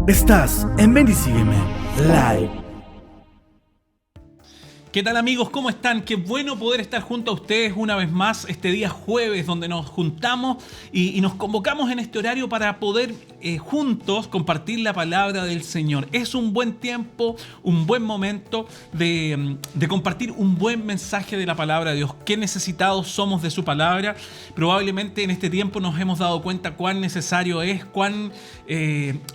Estás en Ven y Sígueme Live. ¿Qué tal, amigos? ¿Cómo están? Qué bueno poder estar junto a ustedes una vez más este día jueves, donde nos juntamos y nos convocamos en este horario para poder juntos compartir la palabra del Señor. Es un buen tiempo, un buen momento de compartir un buen mensaje de la palabra de Dios. Qué necesitados somos de su palabra. Probablemente en este tiempo nos hemos dado cuenta cuán necesario es, cuán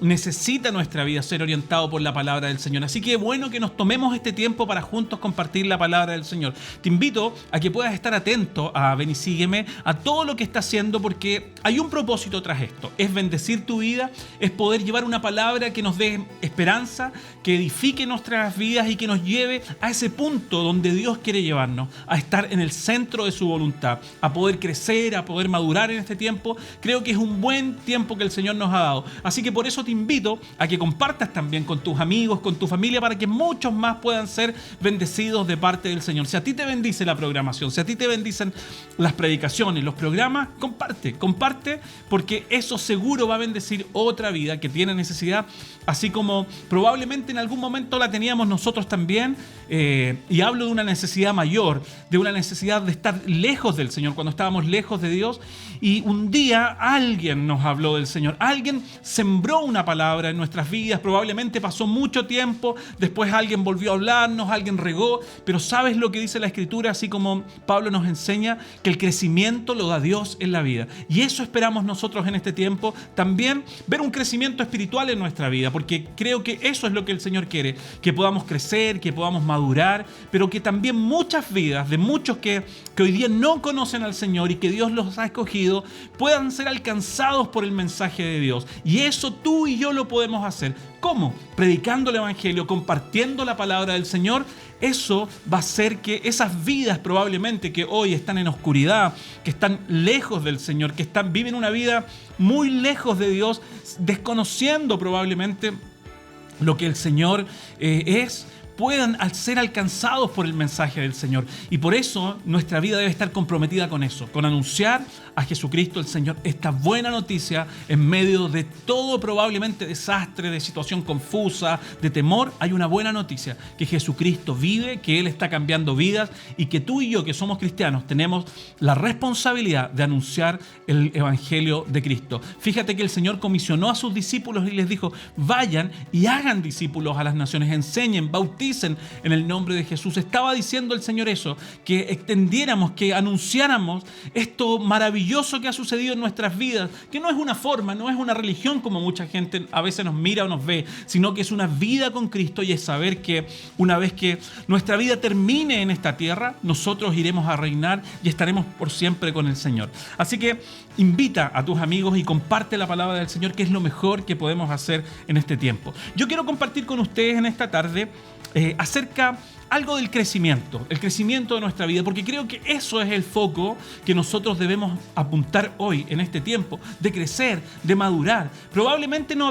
necesita nuestra vida ser orientado por la palabra del Señor. Así que bueno que nos tomemos este tiempo para juntos compartir la palabra del Señor. Te invito a que puedas estar atento a Ven y Sígueme, a todo lo que está haciendo, porque hay un propósito tras esto. Es bendecir tu vida, es poder llevar una palabra que nos dé esperanza, que edifique nuestras vidas y que nos lleve a ese punto donde Dios quiere llevarnos, a estar en el centro de su voluntad, a poder crecer, a poder madurar en este tiempo. Creo que es un buen tiempo que el Señor nos ha dado. Así que por eso te invito a que compartas también con tus amigos, con tu familia, para que muchos más puedan ser bendecidos de parte del Señor. Si a ti te bendice la programación, si a ti te bendicen las predicaciones, los programas, comparte, porque eso seguro va a bendecir otra vida que tiene necesidad, así como probablemente en algún momento la teníamos nosotros también, y hablo de una necesidad mayor, de una necesidad de estar lejos del Señor, cuando estábamos lejos de Dios, y un día alguien nos habló del Señor, alguien sembró una palabra en nuestras vidas, probablemente pasó mucho tiempo, después alguien volvió a hablarnos, alguien regó, pero ¿sabes lo que dice la Escritura? Así como Pablo nos enseña que el crecimiento lo da Dios en la vida, y eso esperamos nosotros en este tiempo, también ver un crecimiento espiritual en nuestra vida, porque creo que eso es lo que el Señor quiere, que podamos crecer, que podamos madurar, pero que también muchas vidas de muchos que hoy día no conocen al Señor y que Dios los ha escogido, puedan ser alcanzados por el mensaje de Dios. Y eso tú y yo lo podemos hacer. ¿Cómo? Predicando el Evangelio, compartiendo la palabra del Señor. Eso va a hacer que esas vidas probablemente que hoy están en oscuridad, que están lejos del Señor, que viven una vida muy lejos de Dios, desconociendo probablemente lo que el Señor es, puedan ser alcanzados por el mensaje del Señor. Y por eso nuestra vida debe estar comprometida con eso, con anunciar a Jesucristo el Señor, esta buena noticia en medio de todo probablemente desastre, de situación confusa, de temor. Hay una buena noticia, que Jesucristo vive, que Él está cambiando vidas y que tú y yo, que somos cristianos, tenemos la responsabilidad de anunciar el Evangelio de Cristo. Fíjate que el Señor comisionó a sus discípulos y les dijo: vayan y hagan discípulos a las naciones, enseñen, bauticen en el nombre de Jesús. Estaba diciendo el Señor eso, que extendiéramos, que anunciáramos esto maravilloso que ha sucedido en nuestras vidas, que no es una forma, no es una religión como mucha gente a veces nos mira o nos ve, sino que es una vida con Cristo, y es saber que una vez que nuestra vida termine en esta tierra, nosotros iremos a reinar y estaremos por siempre con el Señor. Así que invita a tus amigos y comparte la palabra del Señor, que es lo mejor que podemos hacer en este tiempo. Yo quiero compartir con ustedes en esta tarde acerca algo del crecimiento, el crecimiento de nuestra vida, porque creo que eso es el foco que nosotros debemos apuntar hoy en este tiempo, de crecer, de madurar. Probablemente no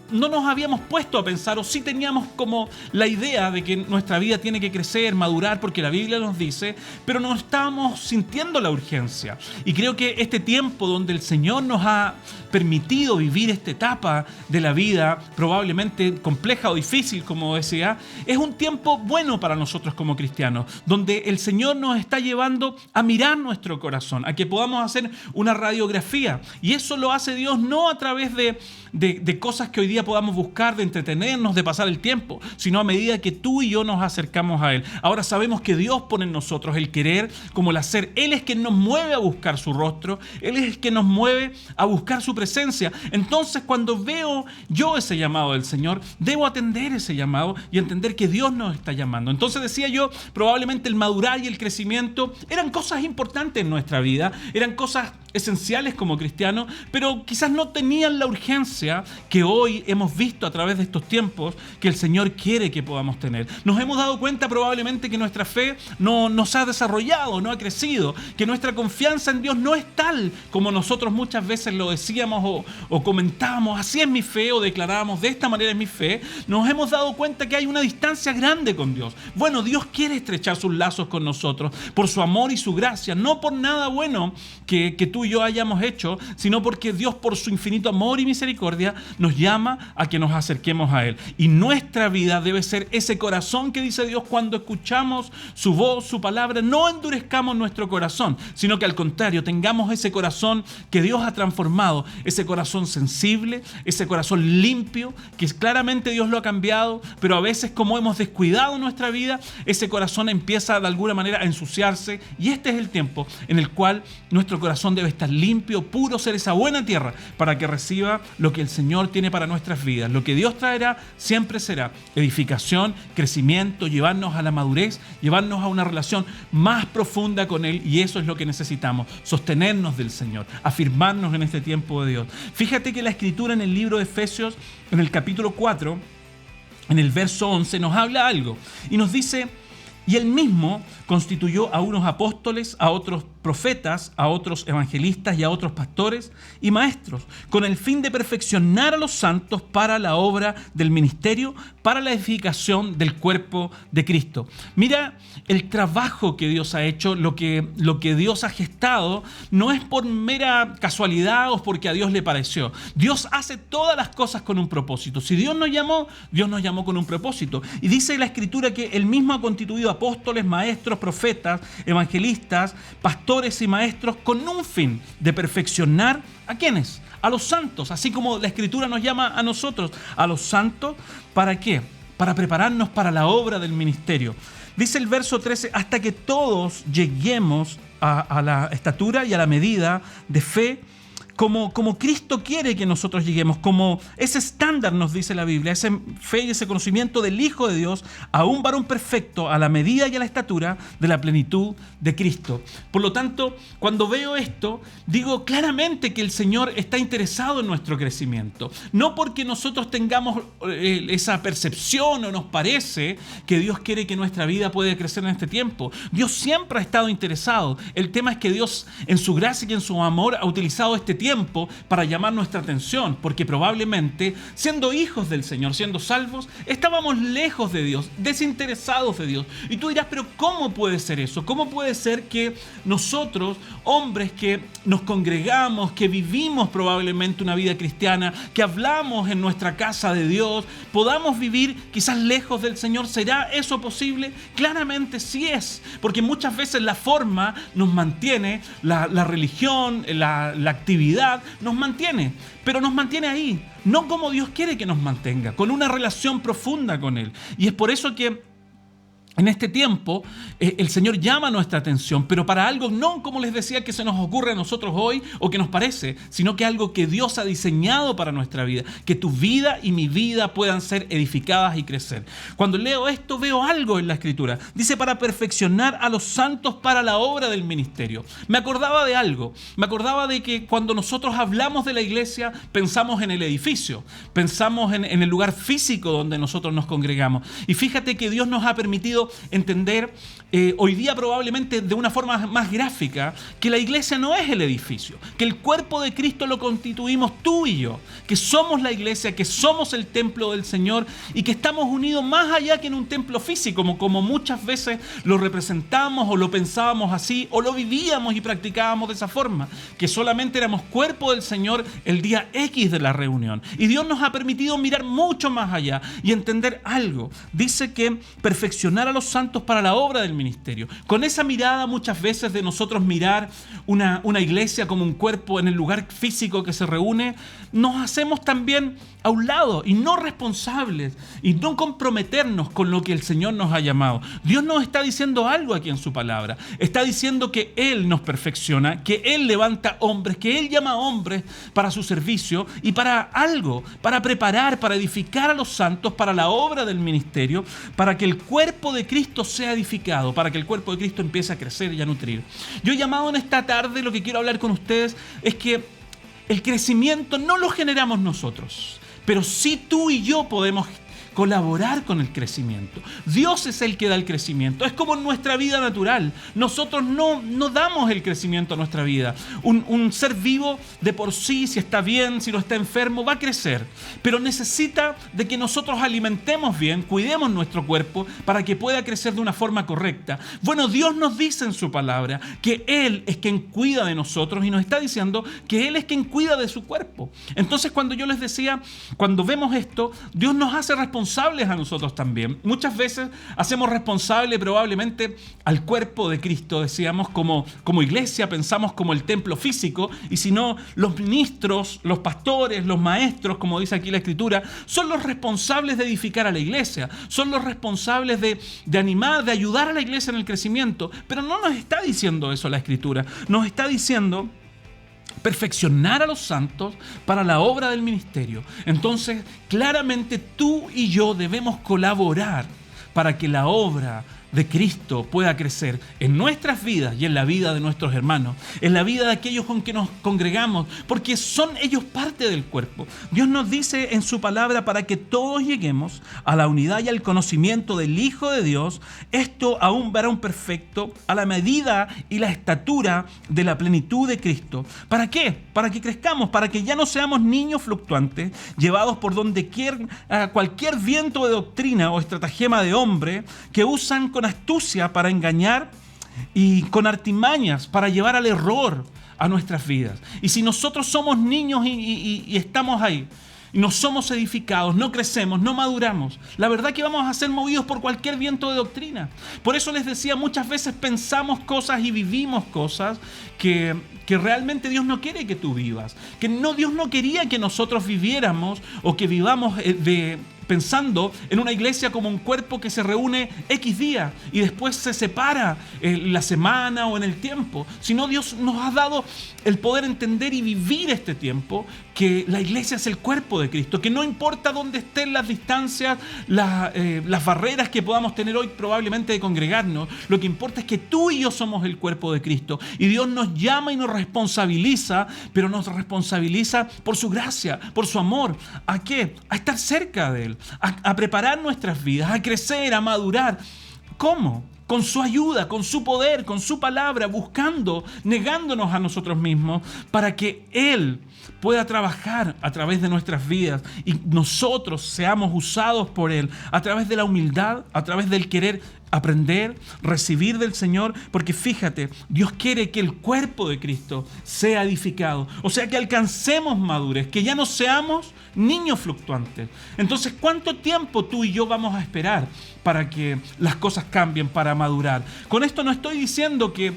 nos habíamos puesto a pensar, o sí teníamos como la idea de que nuestra vida tiene que crecer, madurar, porque la Biblia nos dice, pero no estábamos sintiendo la urgencia. Y creo que este tiempo donde el Señor nos ha permitido vivir esta etapa de la vida, probablemente compleja o difícil, como decía, es un tiempo bueno para nosotros como cristianos, donde el Señor nos está llevando a mirar nuestro corazón, a que podamos hacer una radiografía. Y eso lo hace Dios no a través de cosas que hoy día podamos buscar, de entretenernos, de pasar el tiempo, sino a medida que tú y yo nos acercamos a Él. Ahora sabemos que Dios pone en nosotros el querer como el hacer. Él es quien nos mueve a buscar su rostro, Él es quien nos mueve a buscar su presencia. Entonces, cuando veo yo ese llamado del Señor, debo atender ese llamado y entender que Dios nos está llamando. Entonces decía yo, probablemente el madurar y el crecimiento eran cosas importantes en nuestra vida, eran cosas esenciales como cristianos, pero quizás no tenían la urgencia que hoy hemos visto a través de estos tiempos que el Señor quiere que podamos tener. Nos hemos dado cuenta probablemente que nuestra fe no se ha desarrollado, no ha crecido, que nuestra confianza en Dios no es tal como nosotros muchas veces lo decíamos o comentábamos, así es mi fe, o declarábamos, de esta manera es mi fe. Nos hemos dado cuenta que hay una distancia grande con Dios. Bueno, Dios quiere estrechar sus lazos con nosotros por su amor y su gracia, no por nada bueno que tú tú y yo hayamos hecho, sino porque Dios, por su infinito amor y misericordia, nos llama a que nos acerquemos a Él. Y nuestra vida debe ser ese corazón que dice Dios cuando escuchamos su voz, su palabra. No endurezcamos nuestro corazón, sino que al contrario, tengamos ese corazón que Dios ha transformado, ese corazón sensible, ese corazón limpio, que claramente Dios lo ha cambiado, pero a veces, como hemos descuidado nuestra vida, ese corazón empieza de alguna manera a ensuciarse, y este es el tiempo en el cual nuestro corazón debe estar limpio, puro, ser esa buena tierra para que reciba lo que el Señor tiene para nuestras vidas. Lo que Dios traerá siempre será edificación, crecimiento, llevarnos a la madurez, llevarnos a una relación más profunda con Él, y eso es lo que necesitamos, sostenernos del Señor, afirmarnos en este tiempo de Dios. Fíjate que la Escritura en el libro de Efesios, en el capítulo 4, en el verso 11, nos habla algo y nos dice: y Él mismo constituyó a unos apóstoles, a otros profetas, a otros evangelistas y a otros pastores y maestros, con el fin de perfeccionar a los santos para la obra del ministerio, para la edificación del cuerpo de Cristo. Mira el trabajo que Dios ha hecho, lo que Dios ha gestado, no es por mera casualidad o porque a Dios le pareció. Dios hace todas las cosas con un propósito. Si Dios nos llamó con un propósito. Y dice la Escritura que Él mismo ha constituido apóstoles, maestros, profetas, evangelistas, pastores y maestros con un fin de perfeccionar ¿a quiénes? A los santos, así como la Escritura nos llama a nosotros, a los santos. ¿Para qué? Para prepararnos para la obra del ministerio. Dice el verso 13, hasta que todos lleguemos a la estatura y a la medida de fe, como Cristo quiere que nosotros lleguemos, como ese estándar nos dice la Biblia, ese fe y ese conocimiento del Hijo de Dios, a un varón perfecto, a la medida y a la estatura de la plenitud de Cristo. Por lo tanto, cuando veo esto, digo claramente que el Señor está interesado en nuestro crecimiento. No porque nosotros tengamos esa percepción o nos parece que Dios quiere que nuestra vida pueda crecer en este tiempo. Dios siempre ha estado interesado. El tema es que Dios, en su gracia y en su amor, ha utilizado este tiempo para llamar nuestra atención, porque probablemente, siendo hijos del Señor, siendo salvos, estábamos lejos de Dios, desinteresados de Dios. Y tú dirás, pero ¿cómo puede ser eso? ¿Cómo puede ser que nosotros, hombres que nos congregamos, que vivimos probablemente una vida cristiana, que hablamos en nuestra casa de Dios, podamos vivir quizás lejos del Señor? ¿Será eso posible? Claramente sí es, porque muchas veces la forma nos mantiene, la religión, la actividad nos mantiene, pero nos mantiene ahí, no como Dios quiere que nos mantenga, con una relación profunda con Él. Y es por eso que en este tiempo el Señor llama nuestra atención, pero para algo no, como les decía, que se nos ocurre a nosotros hoy o que nos parece, sino que algo que Dios ha diseñado para nuestra vida, que tu vida y mi vida puedan ser edificadas y crecer. Cuando leo esto veo algo en la Escritura. Dice: para perfeccionar a los santos para la obra del ministerio. Me acordaba de algo, me acordaba de que cuando nosotros hablamos de la iglesia pensamos en el edificio, pensamos en el lugar físico donde nosotros nos congregamos. Y fíjate que Dios nos ha permitido entender hoy día, probablemente de una forma más gráfica, que la iglesia no es el edificio, que el cuerpo de Cristo lo constituimos tú y yo, que somos la iglesia, que somos el templo del Señor y que estamos unidos más allá que en un templo físico, como muchas veces lo representamos o lo pensábamos así o lo vivíamos y practicábamos de esa forma, que solamente éramos cuerpo del Señor el día X de la reunión. Y Dios nos ha permitido mirar mucho más allá y entender algo. Dice que perfeccionar a los santos para la obra del ministerio. Con esa mirada muchas veces de nosotros mirar una iglesia como un cuerpo en el lugar físico que se reúne, nos hacemos también a un lado y no responsables y no comprometernos con lo que el Señor nos ha llamado. Dios nos está diciendo algo aquí en su palabra. Está diciendo que Él nos perfecciona, que Él levanta hombres, que Él llama hombres para su servicio y para algo, para preparar, para edificar a los santos para la obra del ministerio, para que el cuerpo de Cristo sea edificado, para que el cuerpo de Cristo empiece a crecer y a nutrir. Yo he llamado en esta tarde, lo que quiero hablar con ustedes es que el crecimiento no lo generamos nosotros, pero sí tú y yo podemos colaborar con el crecimiento. Dios es el que da el crecimiento. Es como en nuestra vida natural. Nosotros no damos el crecimiento a nuestra vida. Un ser vivo de por sí, si está bien, si no está enfermo, va a crecer. Pero necesita de que nosotros alimentemos bien, cuidemos nuestro cuerpo para que pueda crecer de una forma correcta. Bueno, Dios nos dice en su palabra que Él es quien cuida de nosotros y nos está diciendo que Él es quien cuida de su cuerpo. Entonces, cuando yo les decía, cuando vemos esto, Dios nos hace responsables a nosotros también. Muchas veces hacemos responsable probablemente al cuerpo de Cristo, decíamos, como iglesia, pensamos como el templo físico, y si no, los ministros, los pastores, los maestros, como dice aquí la Escritura, son los responsables de edificar a la iglesia, son los responsables de animar, de ayudar a la iglesia en el crecimiento. Pero no nos está diciendo eso la Escritura, nos está diciendo perfeccionar a los santos para la obra del ministerio. Entonces, claramente tú y yo debemos colaborar para que la obra de Cristo pueda crecer en nuestras vidas y en la vida de nuestros hermanos, en la vida de aquellos con que nos congregamos, porque son ellos parte del cuerpo. Dios nos dice en su palabra para que todos lleguemos a la unidad y al conocimiento del Hijo de Dios, esto a un varón perfecto, a la medida y la estatura de la plenitud de Cristo. ¿Para qué? Para que crezcamos, para que ya no seamos niños fluctuantes, llevados por donde quiera cualquier viento de doctrina o estratagema de hombre que usan con astucia para engañar y con artimañas para llevar al error a nuestras vidas. Y si nosotros somos niños y estamos ahí, y no somos edificados, no crecemos, no maduramos, la verdad que vamos a ser movidos por cualquier viento de doctrina. Por eso les decía, muchas veces pensamos cosas y vivimos cosas que realmente Dios no quiere que tú vivas. Dios no quería que nosotros viviéramos o que vivamos pensando en una iglesia como un cuerpo que se reúne X día y después se separa en la semana o en el tiempo. Sino Dios nos ha dado el poder entender y vivir este tiempo, que la iglesia es el cuerpo de Cristo, que no importa dónde estén las distancias, las barreras que podamos tener hoy probablemente de congregarnos, lo que importa es que tú y yo somos el cuerpo de Cristo. Y Dios nos llama y nos responsabiliza, pero nos responsabiliza por su gracia, por su amor. ¿A qué? A estar cerca de Él, a preparar nuestras vidas, a crecer, a madurar. ¿Cómo? Con su ayuda, con su poder, con su palabra, buscando, negándonos a nosotros mismos para que Él pueda trabajar a través de nuestras vidas y nosotros seamos usados por Él a través de la humildad, a través del querer aprender, recibir del Señor, porque fíjate, Dios quiere que el cuerpo de Cristo sea edificado, o sea, que alcancemos madurez, que ya no seamos niños fluctuantes. Entonces, ¿cuánto tiempo tú y yo vamos a esperar para que las cosas cambien, para madurar? Con esto no estoy diciendo que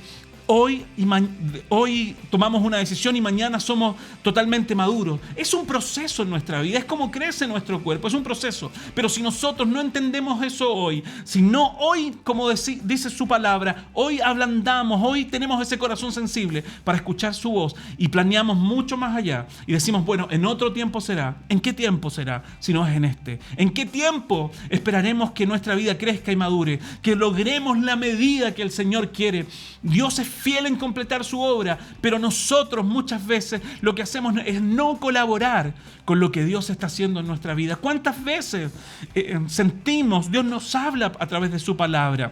hoy tomamos una decisión y mañana somos totalmente maduros. Es un proceso en nuestra vida, es como crece nuestro cuerpo, es un proceso. Pero si nosotros no entendemos eso hoy, si no hoy, como dice su palabra, hoy ablandamos, hoy tenemos ese corazón sensible para escuchar su voz y planeamos mucho más allá y decimos, bueno, en otro tiempo será. ¿En qué tiempo será si no es en este? ¿En qué tiempo esperaremos que nuestra vida crezca y madure? Que logremos la medida que el Señor quiere. Dios es fiel en completar su obra, pero nosotros muchas veces lo que hacemos es no colaborar con lo que Dios está haciendo en nuestra vida. ¿Cuántas veces sentimos, Dios nos habla a través de su palabra?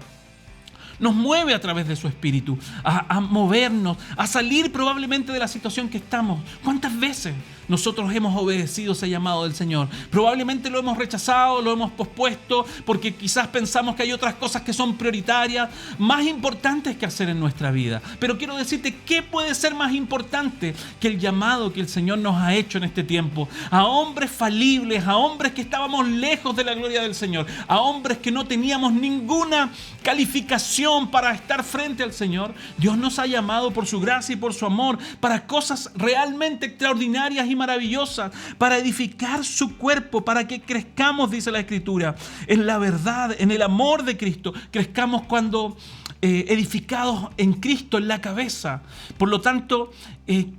Nos mueve a través de su espíritu a movernos, a salir probablemente de la situación que estamos. ¿Cuántas veces nosotros hemos obedecido ese llamado del Señor? Probablemente lo hemos rechazado, lo hemos pospuesto, porque quizás pensamos que hay otras cosas que son prioritarias, más importantes que hacer en nuestra vida. Pero quiero decirte, ¿qué puede ser más importante que el llamado que el Señor nos ha hecho en este tiempo? A hombres falibles, a hombres que estábamos lejos de la gloria del Señor, a hombres que no teníamos ninguna calificación para estar frente al Señor. Dios nos ha llamado por su gracia y por su amor para cosas realmente extraordinarias y maravillosas, para edificar su cuerpo, para que crezcamos, dice la Escritura, en la verdad, en el amor de Cristo. Crezcamos cuando edificados en Cristo, en la cabeza. Por lo tanto,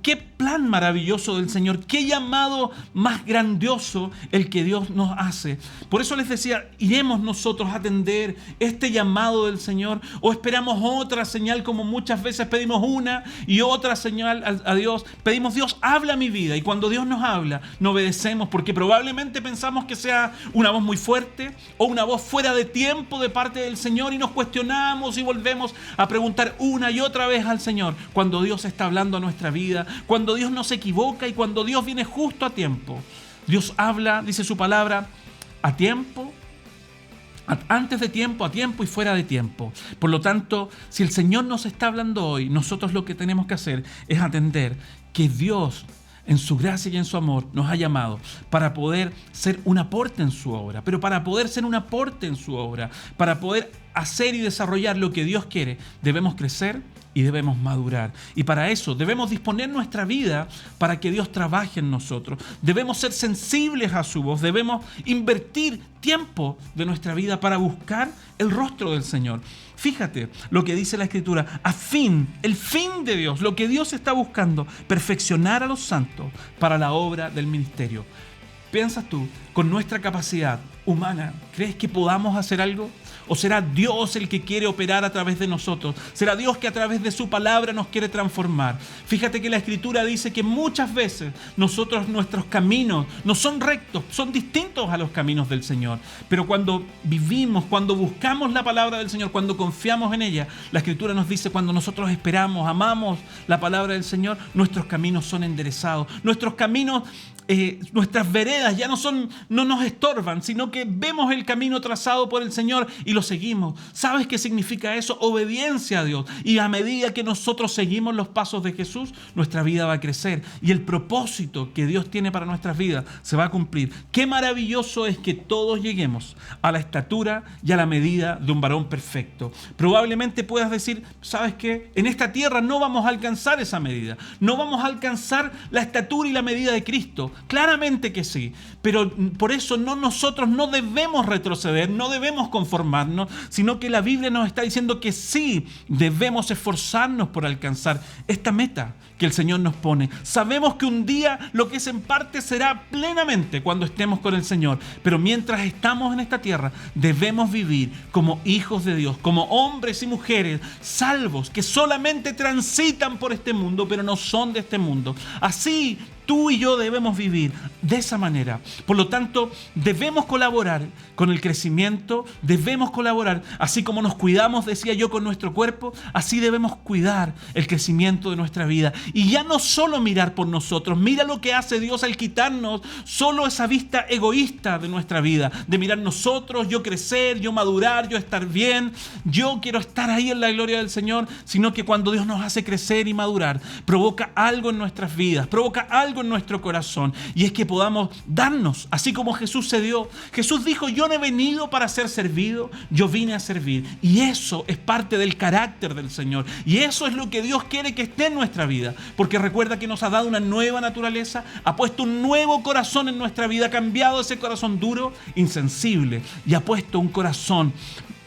qué plan maravilloso del Señor, qué llamado más grandioso el que Dios nos hace. Por eso les decía, ¿iremos nosotros a atender este llamado del Señor o esperamos otra señal, como muchas veces pedimos una y otra señal a Dios? Pedimos: Dios, habla mi vida, y cuando Dios nos habla, no obedecemos porque probablemente pensamos que sea una voz muy fuerte o una voz fuera de tiempo de parte del Señor, y nos cuestionamos y volvemos a preguntar una y otra vez al Señor cuando Dios está hablando a nuestra vida, cuando Dios no se equivoca y cuando Dios viene justo a tiempo. Dios habla, dice su palabra, a tiempo, antes de tiempo, a tiempo y fuera de tiempo. Por lo tanto, si el Señor nos está hablando hoy, nosotros lo que tenemos que hacer es atender que Dios, en su gracia y en su amor, nos ha llamado para poder ser un aporte en su obra. Pero para poder ser un aporte en su obra, para poder hacer y desarrollar lo que Dios quiere, debemos crecer y debemos madurar. Y para eso debemos disponer nuestra vida para que Dios trabaje en nosotros. Debemos ser sensibles a su voz. Debemos invertir tiempo de nuestra vida para buscar el rostro del Señor. Fíjate lo que dice la Escritura: el fin de Dios, lo que Dios está buscando, perfeccionar a los santos para la obra del ministerio. ¿Piensas tú, con nuestra capacidad humana, crees que podamos hacer algo? ¿O será Dios el que quiere operar a través de nosotros? ¿Será Dios que a través de su palabra nos quiere transformar? Fíjate que la Escritura dice que muchas veces nuestros caminos no son rectos, son distintos a los caminos del Señor. Pero cuando vivimos, cuando buscamos la palabra del Señor, cuando confiamos en ella, la Escritura nos dice: cuando nosotros esperamos, amamos la palabra del Señor, nuestros caminos son enderezados. Nuestros caminos, nuestras veredas ya no nos estorban, sino que vemos el camino trazado por el Señor y lo seguimos. ¿Sabes qué significa eso? Obediencia a Dios. Y a medida que nosotros seguimos los pasos de Jesús, nuestra vida va a crecer y el propósito que Dios tiene para nuestras vidas se va a cumplir. Qué maravilloso es que todos lleguemos a la estatura y a la medida de un varón perfecto. Probablemente puedas decir: ¿sabes qué? En esta tierra no vamos a alcanzar esa medida. No vamos a alcanzar la estatura y la medida de Cristo. Claramente que sí. Pero por eso nosotros no debemos retroceder, no debemos conformarnos, sino que la Biblia nos está diciendo que sí debemos esforzarnos por alcanzar esta meta que el Señor nos pone. Sabemos que un día lo que es en parte será plenamente cuando estemos con el Señor, pero mientras estamos en esta tierra debemos vivir como hijos de Dios, como hombres y mujeres salvos que solamente transitan por este mundo, pero no son de este mundo. Así tú y yo debemos vivir de esa manera. Por lo tanto, debemos colaborar con el crecimiento, debemos colaborar, así como nos cuidamos, decía yo, con nuestro cuerpo, así debemos cuidar el crecimiento de nuestra vida. Y ya no solo mirar por nosotros, mira lo que hace Dios al quitarnos solo esa vista egoísta de nuestra vida, de mirar nosotros, yo crecer, yo madurar, yo estar bien, yo quiero estar ahí en la gloria del Señor, sino que cuando Dios nos hace crecer y madurar, provoca algo en nuestras vidas, provoca algo en nuestro corazón, y es que podamos darnos, así como Jesús se dio. Jesús dijo: yo no he venido para ser servido, yo vine a servir. Y eso es parte del carácter del Señor, y eso es lo que Dios quiere que esté en nuestra vida, porque recuerda que nos ha dado una nueva naturaleza, ha puesto un nuevo corazón en nuestra vida, ha cambiado ese corazón duro, insensible, y ha puesto un corazón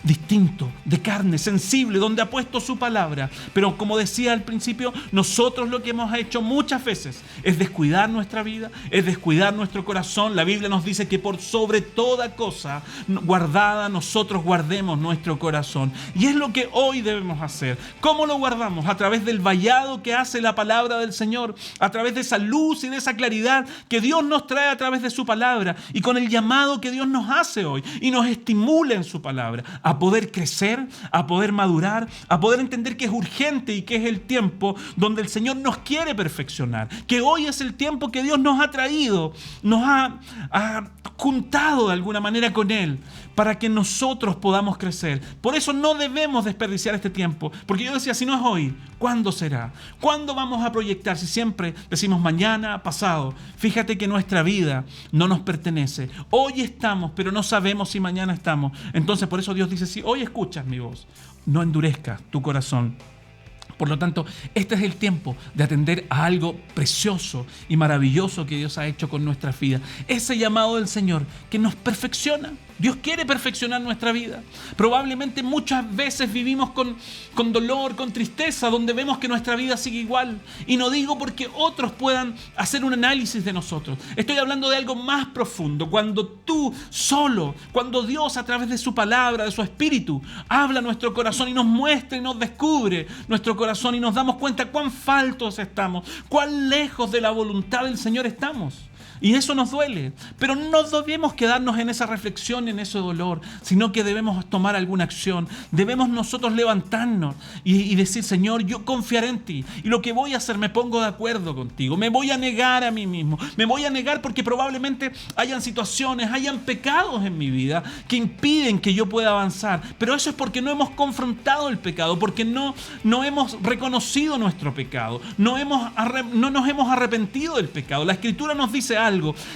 distinto, de carne, sensible, donde ha puesto su palabra. Pero como decía al principio, nosotros lo que hemos hecho muchas veces es descuidar nuestra vida, es descuidar nuestro corazón. La Biblia nos dice que por sobre toda cosa guardada, nosotros guardemos nuestro corazón. Y es lo que hoy debemos hacer. ¿Cómo lo guardamos? A través del vallado que hace la palabra del Señor, a través de esa luz y de esa claridad que Dios nos trae a través de su palabra, y con el llamado que Dios nos hace hoy y nos estimula en su palabra a poder crecer, a poder madurar, a poder entender que es urgente y que es el tiempo donde el Señor nos quiere perfeccionar, que hoy es el tiempo que Dios nos ha traído, nos ha juntado de alguna manera con Él para que nosotros podamos crecer. Por eso no debemos desperdiciar este tiempo, porque yo decía, si no es hoy, ¿cuándo será? ¿Cuándo vamos a proyectar? Si siempre decimos mañana, pasado. Fíjate que nuestra vida no nos pertenece. Hoy estamos, pero no sabemos si mañana estamos. Entonces por eso Dios dice, si hoy escuchas mi voz, no endurezcas tu corazón. Por lo tanto, este es el tiempo de atender a algo precioso y maravilloso que Dios ha hecho con nuestra vida. Ese llamado del Señor que nos perfecciona. Dios quiere perfeccionar nuestra vida. Probablemente muchas veces vivimos con dolor, con tristeza, donde vemos que nuestra vida sigue igual. Y no digo porque otros puedan hacer un análisis de nosotros. Estoy hablando de algo más profundo. Cuando tú solo, cuando Dios a través de su palabra, de su Espíritu, habla a nuestro corazón y nos muestra y nos descubre nuestro corazón y nos damos cuenta cuán faltos estamos, cuán lejos de la voluntad del Señor estamos. Y eso nos duele, pero no debemos quedarnos en esa reflexión, en ese dolor, sino que debemos tomar alguna acción. Debemos nosotros levantarnos y decir, Señor, yo confiaré en ti. Y lo que voy a hacer, me pongo de acuerdo contigo. Me voy a negar a mí mismo. Me voy a negar porque probablemente hayan situaciones, hayan pecados en mi vida que impiden que yo pueda avanzar. Pero eso es porque no hemos confrontado el pecado, porque no hemos reconocido nuestro pecado. No nos hemos arrepentido del pecado. La Escritura nos dice algo,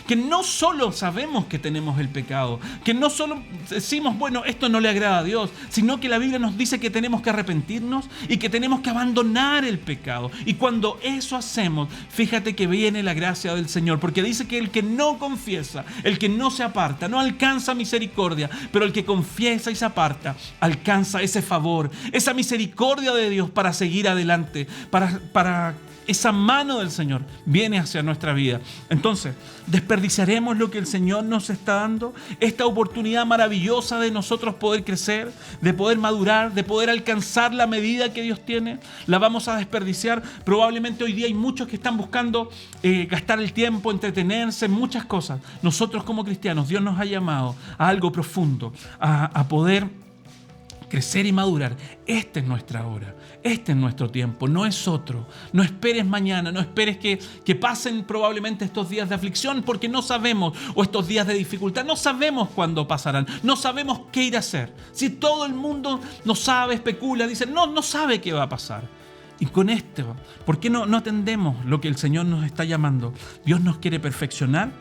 que no solo sabemos que tenemos el pecado, que no solo decimos, bueno, esto no le agrada a Dios, sino que la Biblia nos dice que tenemos que arrepentirnos y que tenemos que abandonar el pecado. Y cuando eso hacemos, fíjate que viene la gracia del Señor, porque dice que el que no confiesa, el que no se aparta, no alcanza misericordia, pero el que confiesa y se aparta, alcanza ese favor, esa misericordia de Dios para seguir adelante, para esa mano del Señor viene hacia nuestra vida. Entonces, ¿desperdiciaremos lo que el Señor nos está dando? Esta oportunidad maravillosa de nosotros poder crecer, de poder madurar, de poder alcanzar la medida que Dios tiene, ¿la vamos a desperdiciar? Probablemente hoy día hay muchos que están buscando gastar el tiempo, entretenerse en muchas cosas. Nosotros como cristianos, Dios nos ha llamado a algo profundo, a poder crecer y madurar. Esta es nuestra hora, este es nuestro tiempo, no es otro. No esperes mañana, no esperes que pasen probablemente estos días de aflicción, porque no sabemos, o estos días de dificultad, no sabemos cuándo pasarán, no sabemos qué ir a hacer. Si todo el mundo no sabe, especula, dice, no sabe qué va a pasar. Y con esto, ¿por qué no atendemos lo que el Señor nos está llamando? Dios nos quiere perfeccionar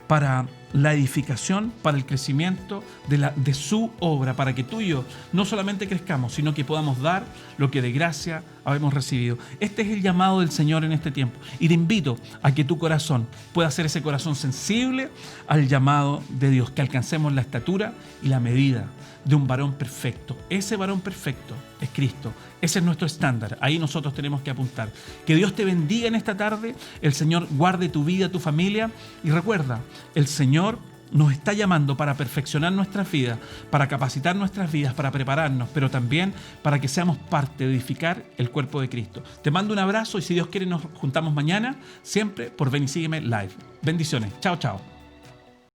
para la edificación, para el crecimiento de su obra, para que tú y yo no solamente crezcamos, sino que podamos dar lo que de gracia habemos recibido. Este es el llamado del Señor en este tiempo. Y te invito a que tu corazón pueda ser ese corazón sensible al llamado de Dios, que alcancemos la estatura y la medida de un varón perfecto. Ese varón perfecto es Cristo. Ese es nuestro estándar. Ahí nosotros tenemos que apuntar. Que Dios te bendiga en esta tarde. El Señor guarde tu vida, tu familia. Y recuerda, el Señor nos está llamando para perfeccionar nuestras vidas, para capacitar nuestras vidas, para prepararnos, pero también para que seamos parte de edificar el cuerpo de Cristo. Te mando un abrazo y si Dios quiere nos juntamos mañana, siempre por Ven y Sígueme Live. Bendiciones. Chao, chao.